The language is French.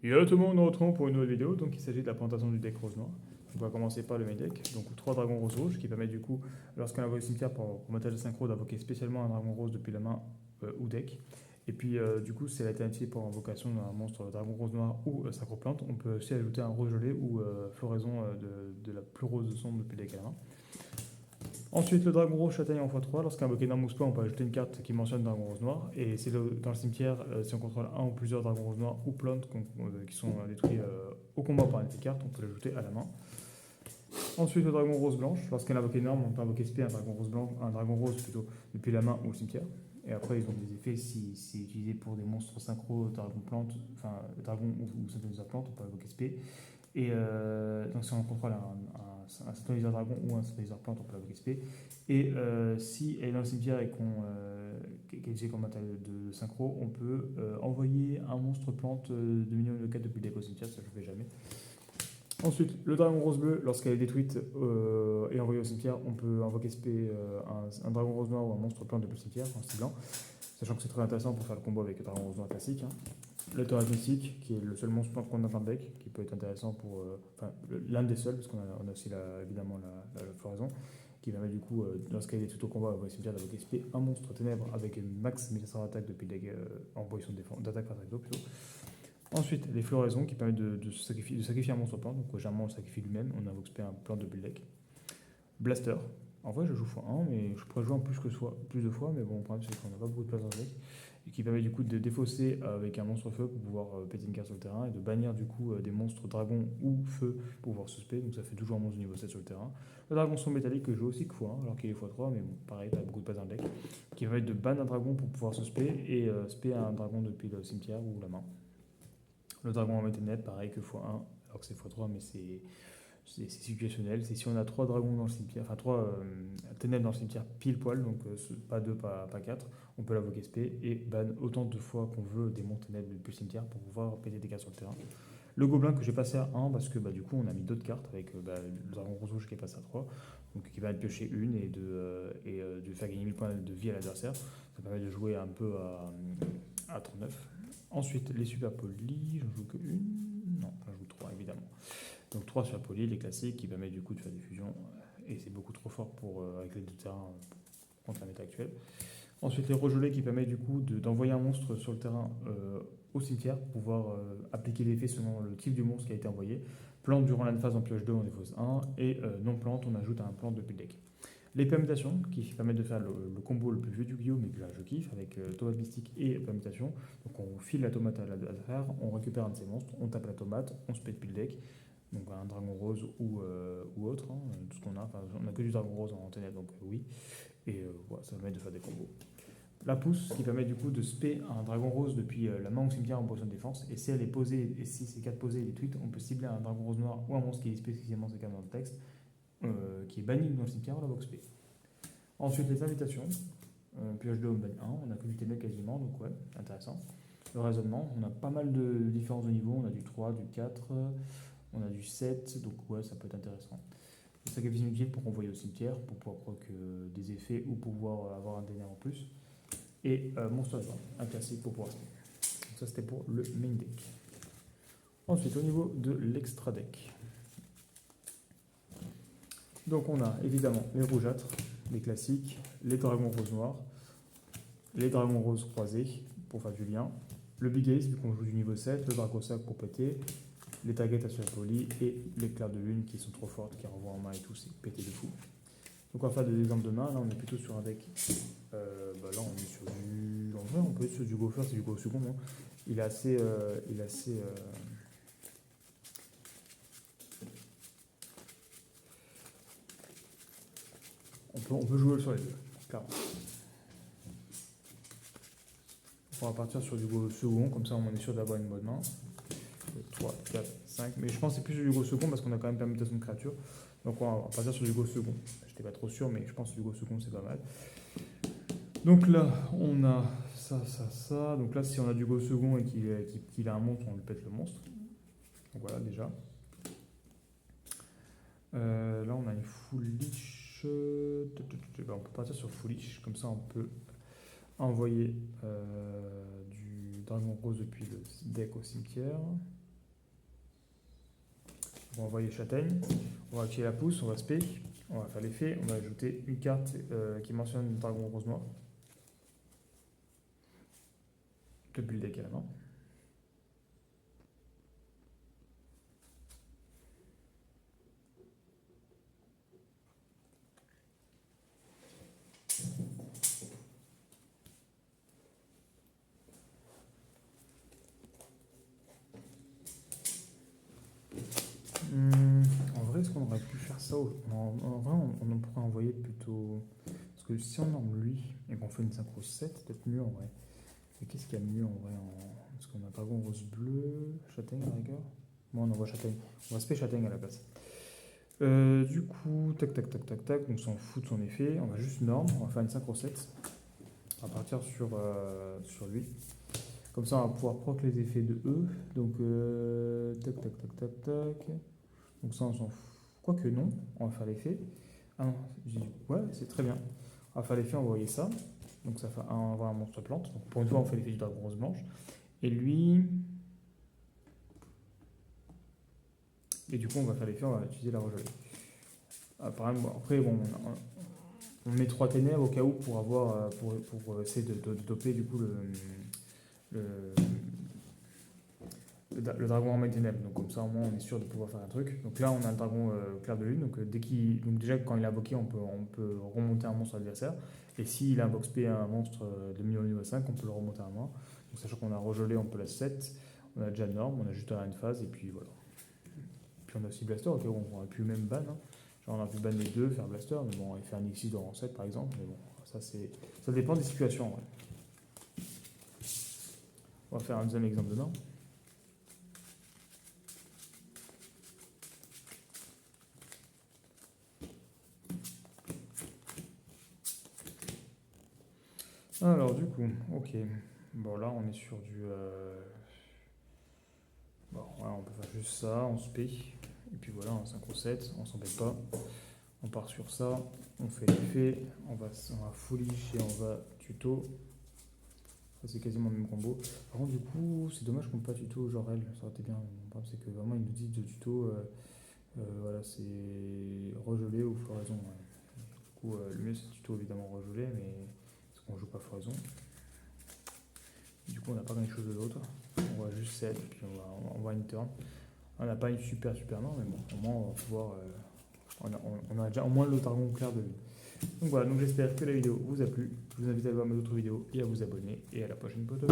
Yo tout le monde, nous retrouvons pour une nouvelle vidéo. Donc il s'agit de la présentation du deck rose-noir. On va commencer par le main deck. Donc 3 dragons rose-rouge qui permettent du coup, lorsqu'on invoque le cimetière pour montage de synchro, d'invoquer spécialement un dragon rose depuis la main ou deck. Et puis du coup, c'est l'alternative pour invocation d'un monstre dragon rose-noir ou synchro-plante. On peut aussi ajouter un rose gelé ou floraison de la plus rose de sombre depuis le deck à la main. Ensuite, le dragon rose châtaigne en x3. Lorsqu'un invoqué d'un mousquet, on peut ajouter une carte qui mentionne dragon rose noir. Et c'est dans le cimetière, si on contrôle un ou plusieurs dragons rose noirs ou plantes qui sont détruits au combat par une de ces cartes, on peut l'ajouter à la main. Ensuite, le dragon rose blanche. Lorsqu'un invoqué une arme, on peut invoquer SP, un dragon rose plutôt, depuis la main ou le cimetière. Et après, ils ont des effets si c'est utilisé pour des monstres synchro, dragon plante, enfin dragon ou synthétiseur plante, on peut invoquer SP. Et donc si on contrôle un synthétiseur dragon ou un synthétiseur plante, on peut avoir XP. Et si elle est dans le cimetière et qu'elle est utilisée comme matériel de synchro, on peut envoyer un monstre plante de minimum de 4 depuis le deck au cimetière, ça je ne fais jamais. Ensuite, le dragon rose bleu, lorsqu'elle est détruite et envoyée au cimetière, on peut invoquer SP un dragon rose noir ou un monstre plante depuis le cimetière en ciblant, sachant que c'est très intéressant pour faire le combo avec le dragon rose noir classique. Hein. Le Thorax Mystique, qui est le seul monstre plante qu'on a dans le deck, qui peut être intéressant pour. Enfin, l'un des seuls, parce qu'on a aussi évidemment la floraison, qui permet du coup, lorsqu'elle est tout au combat, on va essayer d'avoir XP un monstre ténèbres avec une max 1500 d'attaque depuis le deck en position d'attaque par plutôt. Ensuite, les floraisons qui permettent de sacrifier un monstre plante, donc généralement on le sacrifie lui-même, on invoque XP un plante depuis le deck. Blaster. En vrai, je joue x1, mais je pourrais jouer en plus de fois, mais bon, le problème c'est qu'on n'a pas beaucoup de place dans le deck. Et qui permet du coup de défausser avec un monstre feu pour pouvoir péter une carte sur le terrain et de bannir du coup des monstres dragons ou feu pour pouvoir se spé, donc ça fait toujours un monstre de niveau 7 sur le terrain. Le dragon son métallique que je joue aussi x1 alors qu'il est x3, mais bon, pareil, pas beaucoup de place dans le deck, qui permet de ban un dragon pour pouvoir se spé et spé un dragon depuis le cimetière ou la main. Le dragon en méténètre, pareil que x1, alors que c'est x3, mais c'est situationnel. C'est si on a 3 dragons dans le cimetière, enfin 3 ténèbres dans le cimetière pile poil, donc pas 2, pas 4, on peut l'invoquer SP et ban autant de fois qu'on veut des monts ténèbres depuis le cimetière pour pouvoir péter des cartes sur le terrain. Le gobelin que j'ai passé à 1 parce que du coup on a mis d'autres cartes avec le dragon rouge qui est passé à 3, donc qui permet de piocher une et de faire gagner 1000 points de vie à l'adversaire. Ça permet de jouer un peu à 39. Ensuite, les super polis, j'en joue que une. Non, j'en joue 3 évidemment. Donc 3 sur la poly, les classiques, qui permet du coup de faire des fusions. Et c'est beaucoup trop fort pour avec les deux terrains contre la méta actuelle. Ensuite, les regelés qui permet du coup d'envoyer un monstre sur le terrain au cimetière pour pouvoir appliquer l'effet selon le type du monstre qui a été envoyé. Plante durant la phase en pioche 2, on défausse 1. Et non plante, on ajoute un plante depuis le deck. Les permutations qui permettent de faire le combo le plus vieux du Yu-Gi-Oh! Mais que là je kiffe avec tomate mystique et permutation. Donc on file la tomate à l'adversaire, on récupère un de ces monstres, on tape la tomate, on se pète depuis le deck. Donc un dragon rose ou autre, hein, tout ce qu'on a. Enfin, on n'a que du dragon rose en ténèbres, donc oui. Et voilà, ça permet de faire des combos. La pousse qui permet du coup de spé un dragon rose depuis la main au cimetière en position de défense. Et si elle est posée, et si ces cartes posées et les tweets, on peut cibler un dragon rose noir ou un monstre qui est spécifiquement ces cartes dans le texte, qui est banni dans le cimetière ou la box P. Ensuite, les invitations. Pioche 2 on banne 1, on a que du ténèbre quasiment, donc ouais, intéressant. Le raisonnement, on a pas mal de différences de niveau, on a du 3, du 4, on a du 7, donc ouais, ça peut être intéressant. Le sacrifice inutile pour envoyer au cimetière, pour pouvoir proc des effets ou pour pouvoir avoir un ténèbre en plus. Et monstre de un classique pour pouvoir spin. Donc ça c'était pour le main deck. Ensuite, au niveau de l'extra deck. Donc on a évidemment les rougeâtres, les classiques, les dragons roses noirs, les dragons roses croisés pour faire du lien, le Big Ace vu qu'on joue du niveau 7, le Dracosac pour péter, les targets à sur poli et les clairs de lune qui sont trop fortes, qui renvoient en main et tout, c'est pété de fou. Donc on va faire des exemples de main, là on est plutôt sur un deck, là on est sur du... En vrai on peut être sur du Go First, c'est du Go Second, hein. Il est assez... on peut jouer sur les deux, clairement. On va partir sur du Go Second, comme ça on est sûr d'avoir une bonne main. 3, 4, 5. Mais je pense que c'est plus du go second parce qu'on a quand même permutation de créature. Donc on va partir sur du go second. Je n'étais pas trop sûr, mais je pense que du go second c'est pas mal. Donc là, on a ça, ça, ça. Donc là, si on a du go second et qu'il a un monstre, on lui pète le monstre. Donc voilà, déjà. Là, on a une foolish. On peut partir sur foolish. Comme ça, on peut envoyer du dragon rose depuis le deck au cimetière. On va envoyer châtaigne, on va activer la pousse, on va spé, on va faire l'effet, on va ajouter une carte qui mentionne le dragon rose noir depuis le deck à la main. En vrai, est-ce qu'on aurait pu faire ça en vrai, on pourrait envoyer plutôt. Parce que si on norme lui et qu'on fait une synchro 7, c'est peut-être mieux en vrai. Mais qu'est-ce qu'il y a de mieux en vrai Parce qu'on a un dragon rose bleu, châtaigne à la rigueur. Bon, on envoie châtaigne. On va spé châtaigne à la place. Du coup, tac tac tac tac tac, on s'en fout de son effet. On va juste norme, on va faire une synchro 7. On va partir sur lui. Comme ça, on va pouvoir proc les effets de E. Donc, tac tac tac tac tac. Donc ça, on s'en fout. Quoique non, on va faire l'effet. Ah non, ouais, c'est très bien. On va faire l'effet, envoyer ça. Donc ça fait on va avoir un monstre plante. Donc pour une fois, on fait l'effet du dragon rose blanche. Et lui. Et du coup, on va faire l'effet, on va utiliser la regelée. Après, bon, on met 3 ténèbres au cas où pour avoir pour essayer de doper du coup le, le dragon en main ténèbres. Donc comme ça, au moins, on est sûr de pouvoir faire un truc. Donc là, on a le dragon clair de lune. Donc donc déjà, quand il est invoqué, on peut remonter un monstre adversaire. Et s'il invoque P un monstre de niveau 5, on peut le remonter à 1. Donc sachant qu'on a regelé, on peut la 7. On a déjà le norme, on a juste une phase, et puis voilà. Puis on a aussi Blaster, ok, on aurait pu même ban. Hein. Genre on a pu ban les deux, faire Blaster, mais bon, il fait un X6 dans 7 par exemple. Mais bon, ça dépend des situations. Ouais. On va faire un deuxième exemple de norme. Alors du coup, ok. Bon là on est sur du... Bon voilà, on peut faire juste ça, on se paye. Et puis voilà, en 5 ou 7, on s'embête pas. On part sur ça, on fait l'effet, on va foolish et on va tuto. Ça c'est quasiment le même combo. Par contre du coup, c'est dommage qu'on n'ait pas tuto genre elle, ça aurait été bien. Le problème c'est que vraiment ils nous disent de tuto, voilà, c'est regelé ou floraison. Ouais. Du coup, le mieux c'est tuto évidemment regelé, mais parce qu'on joue pas floraison. Du coup, on n'a pas grand chose de l'autre. On va juste 7, puis on va une turn. On n'a pas une super main, mais bon, au moins on va pouvoir. On a déjà au moins le dragon clair de lui. Donc voilà, donc j'espère que la vidéo vous a plu. Je vous invite à voir mes autres vidéos et à vous abonner. Et à la prochaine vidéo.